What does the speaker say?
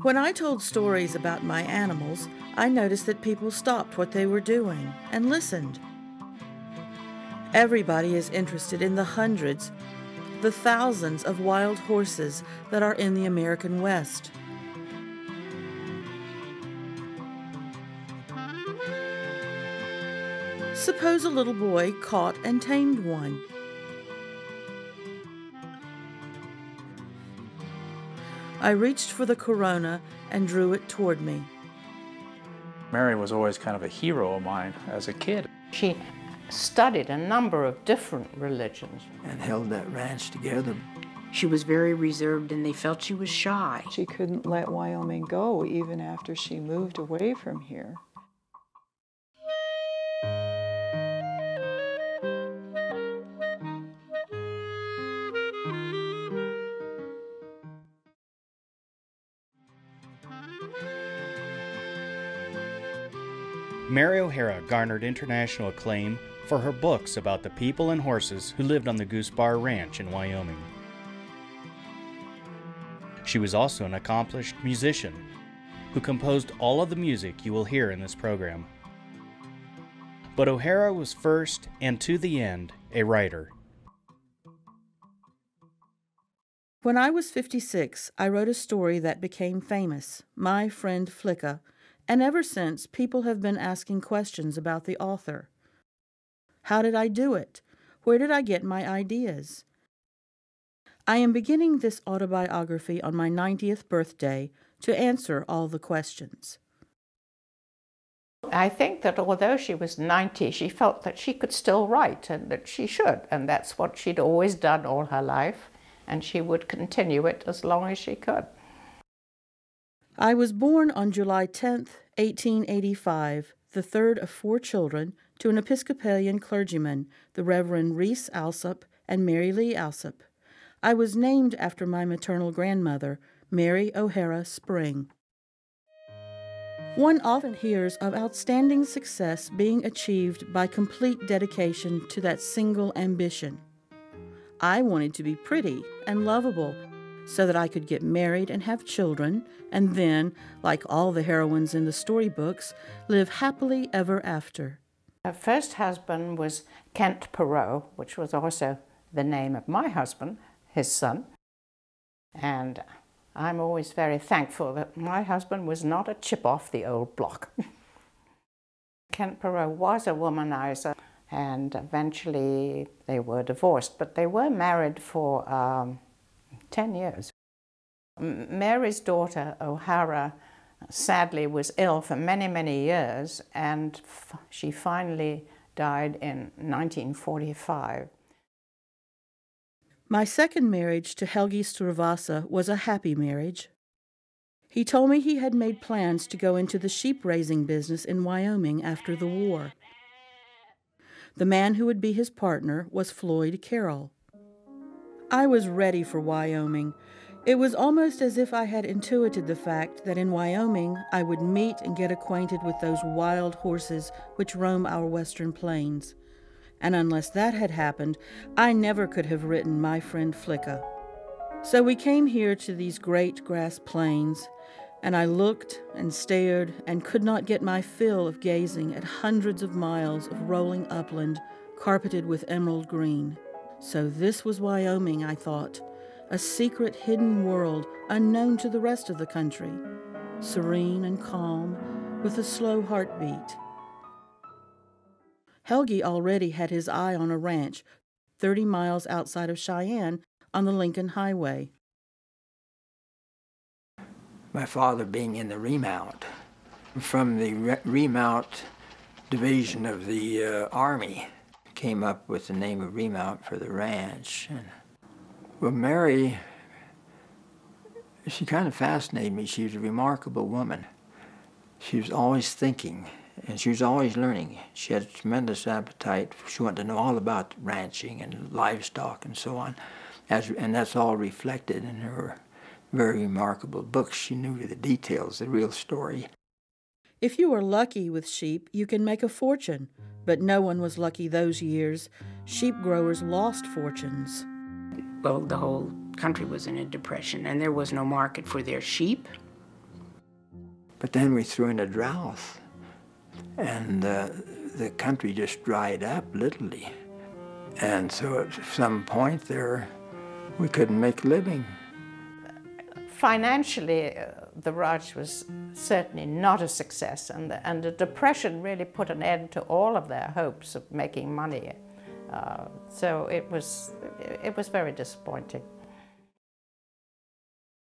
When I told stories about my animals, I noticed that people stopped what they were doing and listened. Everybody is interested in the hundreds, the thousands of wild horses that are in the American West. Suppose a little boy caught and tamed one. I reached for the Corona and drew it toward me. Mary was always kind of a hero of mine as a kid. She studied a number of different religions. And held that ranch together. She was very reserved and they felt she was shy. She couldn't let Wyoming go even after she moved away from here. Mary OHara garnered international acclaim for her books about the people and horses who lived on the Goose Bar Ranch in Wyoming. She was also an accomplished musician who composed all of the music you will hear in this program. But OHara was first and to the end a writer. When I was 56, I wrote a story that became famous, My Friend Flicka, and ever since, people have been asking questions about the author. How did I do it? Where did I get my ideas? I am beginning this autobiography on my 90th birthday to answer all the questions. I think that although she was 90, she felt that she could still write and that she should, and that's what she'd always done all her life, and she would continue it as long as she could. I was born on July 10th, 1885, the third of 4 children, to an Episcopalian clergyman, the Reverend Reese Alsop and Mary Lee Alsop. I was named after my maternal grandmother, Mary OHara Spring. One often hears of outstanding success being achieved by complete dedication to that single ambition. I wanted to be pretty and lovable, so that I could get married and have children, and then, like all the heroines in the storybooks, live happily ever after. Her first husband was Kent Perot, which was also the name of my husband, his son. And I'm always very thankful that my husband was not a chip off the old block. Kent Perot was a womanizer, and eventually they were divorced, but they were married for 10 years. Mary's daughter, OHara, sadly was ill for many, many years, and she finally died in 1945. My second marriage to Helgi Sturvasa was a happy marriage. He told me he had made plans to go into the sheep-raising business in Wyoming after the war. The man who would be his partner was Floyd Carroll. I was ready for Wyoming. It was almost as if I had intuited the fact that in Wyoming I would meet and get acquainted with those wild horses which roam our western plains. And unless that had happened, I never could have written My Friend Flicka. So we came here to these great grass plains, and I looked and stared and could not get my fill of gazing at hundreds of miles of rolling upland carpeted with emerald green. So this was Wyoming, I thought, a secret hidden world unknown to the rest of the country, serene and calm, with a slow heartbeat. Helgi already had his eye on a ranch 30 miles outside of Cheyenne on the Lincoln Highway. My father being in the Remount, from the Remount division of the Army, came up with the name of Remount for the ranch. And, well, Mary, she kind of fascinated me. She was a remarkable woman. She was always thinking, and she was always learning. She had a tremendous appetite. She wanted to know all about ranching and livestock and so on. And that's all reflected in her very remarkable books. She knew the details, the real story. If you are lucky with sheep, you can make a fortune. But no one was lucky those years. Sheep growers lost fortunes. Well, the whole country was in a depression, and there was no market for their sheep. But then we threw in a drought, and the country just dried up, literally. And so at some point there, we couldn't make a living. Financially, the ranch was certainly not a success, and the Depression really put an end to all of their hopes of making money. So it was very disappointing.